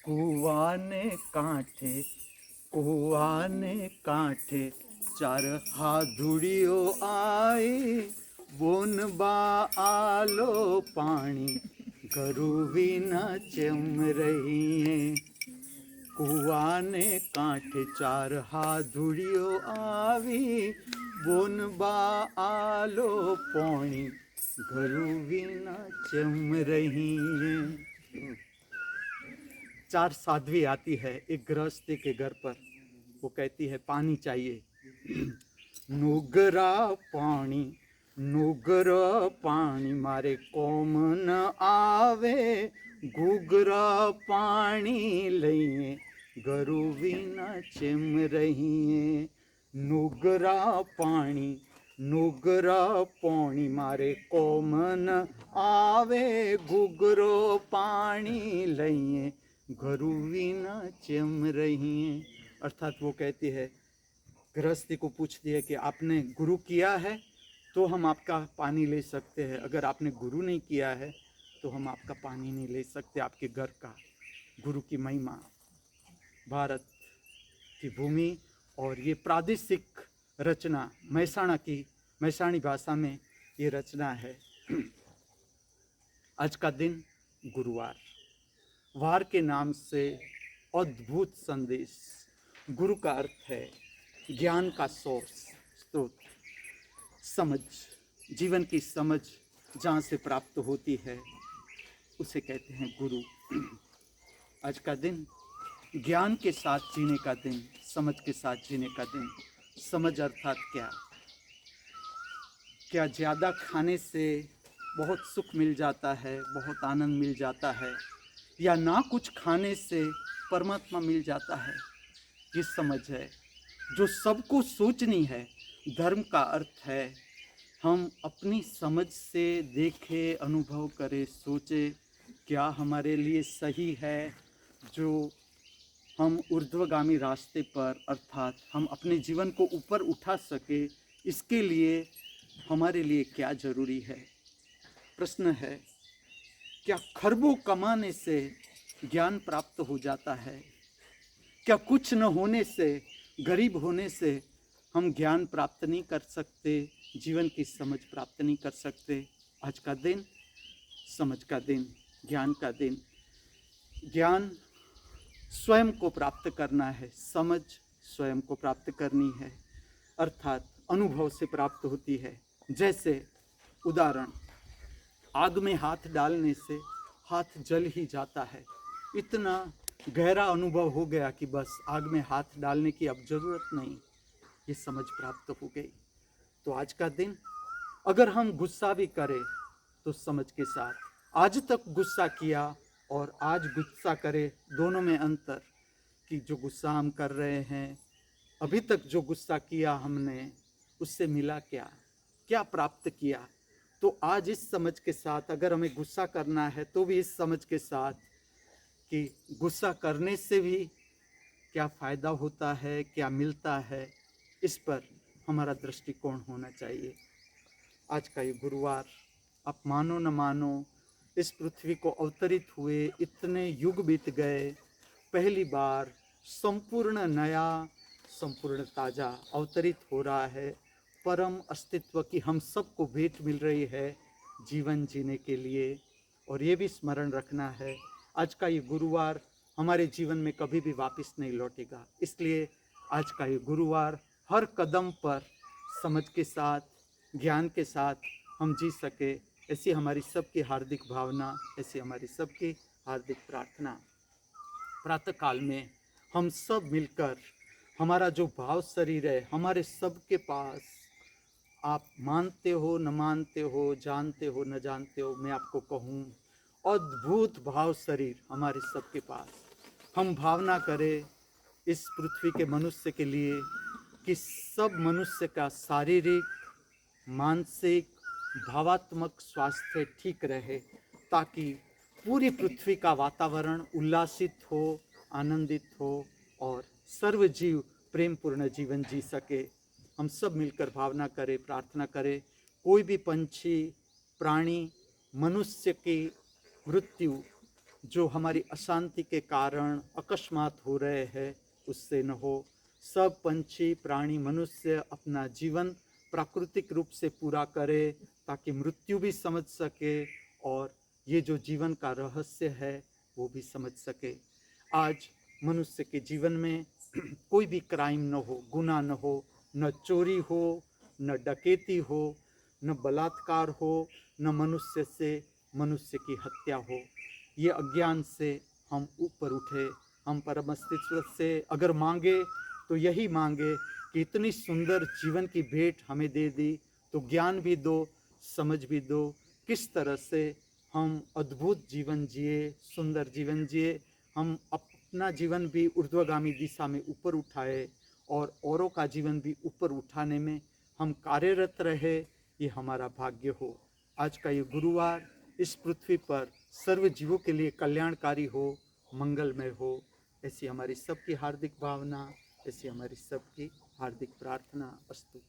कुआने कांठे कुआने कांठे चार हाथुड़ियो आई बोन बा आलो पानी घरू विना चम रही है। कुआने कांठे चार हाथुड़ियो आवी बोन बा आलो पानी घरू विना चम रही है। चार साध्वी आती है एक गृहस्थी के घर पर। वो कहती है पानी चाहिए। नुगरा पानी नुगरा पानी मारे कोम न आवे गुगरा पानी लइए गरु विना चिम रही। नुगरा पानी मारे कोम न आवे गुगरो पानी लइए घरू विना चम रही हैं। अर्थात वो कहती है, गृहस्थी को पूछती है कि आपने गुरु किया है तो हम आपका पानी ले सकते हैं, अगर आपने गुरु नहीं किया है तो हम आपका पानी नहीं ले सकते। आपके घर का गुरु की महिमा, भारत की भूमि और ये प्रादेशिक रचना मैसाणी भाषा में ये रचना है। आज का दिन गुरुवार, वार के नाम से अद्भुत संदेश। गुरु का अर्थ है ज्ञान का सोर्स, स्रोत, समझ, जीवन की समझ जहाँ से प्राप्त होती है उसे कहते हैं गुरु। आज का दिन ज्ञान के साथ जीने का दिन, समझ के साथ जीने का दिन। समझ अर्थात क्या ज़्यादा खाने से बहुत सुख मिल जाता है, बहुत आनंद मिल जाता है, या ना कुछ खाने से परमात्मा मिल जाता है? ये समझ है जो सबको सोचनी है। धर्म का अर्थ है हम अपनी समझ से देखें, अनुभव करें, सोचें क्या हमारे लिए सही है, जो हम ऊर्ध्वगामी रास्ते पर अर्थात हम अपने जीवन को ऊपर उठा सके, इसके लिए हमारे लिए क्या ज़रूरी है। प्रश्न है, क्या खरबों कमाने से ज्ञान प्राप्त हो जाता है? क्या कुछ न होने से, गरीब होने से हम ज्ञान प्राप्त नहीं कर सकते, जीवन की समझ प्राप्त नहीं कर सकते? आज का दिन समझ का दिन, ज्ञान का दिन। ज्ञान स्वयं को प्राप्त करना है, समझ स्वयं को प्राप्त करनी है, अर्थात अनुभव से प्राप्त होती है। जैसे उदाहरण, आग में हाथ डालने से हाथ जल ही जाता है। इतना गहरा अनुभव हो गया कि बस आग में हाथ डालने की अब ज़रूरत नहीं, ये समझ प्राप्त हो गई। तो आज का दिन अगर हम गुस्सा भी करें तो समझ के साथ, आज तक गुस्सा किया और आज गुस्सा करें, दोनों में अंतर कि जो गुस्सा हम कर रहे हैं, अभी तक जो गुस्सा किया हमने, उससे मिला क्या, क्या प्राप्त किया। तो आज इस समझ के साथ अगर हमें गुस्सा करना है तो भी इस समझ के साथ कि गुस्सा करने से भी क्या फ़ायदा होता है, क्या मिलता है, इस पर हमारा दृष्टिकोण होना चाहिए। आज का ये गुरुवार, आप मानो न मानो, इस पृथ्वी को अवतरित हुए इतने युग बीत गए, पहली बार संपूर्ण नया, संपूर्ण ताज़ा अवतरित हो रहा है। परम अस्तित्व की हम सबको भेंट मिल रही है जीवन जीने के लिए। और ये भी स्मरण रखना है, आज का ये गुरुवार हमारे जीवन में कभी भी वापस नहीं लौटेगा। इसलिए आज का ये गुरुवार हर कदम पर समझ के साथ, ज्ञान के साथ हम जी सके, ऐसी हमारी सबकी हार्दिक भावना, ऐसी हमारी सबकी हार्दिक प्रार्थना। प्रातःकाल में हम सब मिलकर, हमारा जो भाव शरीर है, हमारे सबके पास, आप मानते हो न मानते हो, जानते हो न जानते हो, मैं आपको कहूँ, अद्भुत भाव शरीर हमारे सबके पास। हम भावना करें इस पृथ्वी के मनुष्य के लिए कि सब मनुष्य का शारीरिक, मानसिक, भावात्मक स्वास्थ्य ठीक रहे, ताकि पूरी पृथ्वी का वातावरण उल्लासित हो, आनंदित हो और सर्वजीव प्रेमपूर्ण जीवन जी सके। हम सब मिलकर भावना करें, प्रार्थना करें। कोई भी पंछी, प्राणी, मनुष्य की मृत्यु जो हमारी अशांति के कारण अकस्मात हो रहे हैं उससे न हो। सब पंछी प्राणी मनुष्य अपना जीवन प्राकृतिक रूप से पूरा करे ताकि मृत्यु भी समझ सके और ये जो जीवन का रहस्य है वो भी समझ सके। आज मनुष्य के जीवन में कोई भी क्राइम न हो, गुनाह न हो, न चोरी हो, न डकैती हो, न बलात्कार हो, न मनुष्य से मनुष्य की हत्या हो। ये अज्ञान से हम ऊपर उठे, हम परम अस्तित्व से अगर मांगे तो यही मांगे कि इतनी सुंदर जीवन की भेंट हमें दे दी तो ज्ञान भी दो, समझ भी दो, किस तरह से हम अद्भुत जीवन जिए, सुंदर जीवन जिए, हम अपना जीवन भी ऊर्ध्वगामी दिशा में ऊपर उठाए और औरों का जीवन भी ऊपर उठाने में हम कार्यरत रहे, ये हमारा भाग्य हो। आज का ये गुरुवार इस पृथ्वी पर सर्व जीवों के लिए कल्याणकारी हो, मंगलमय हो, ऐसी हमारी सबकी हार्दिक भावना, ऐसी हमारी सबकी हार्दिक प्रार्थना अस्तु।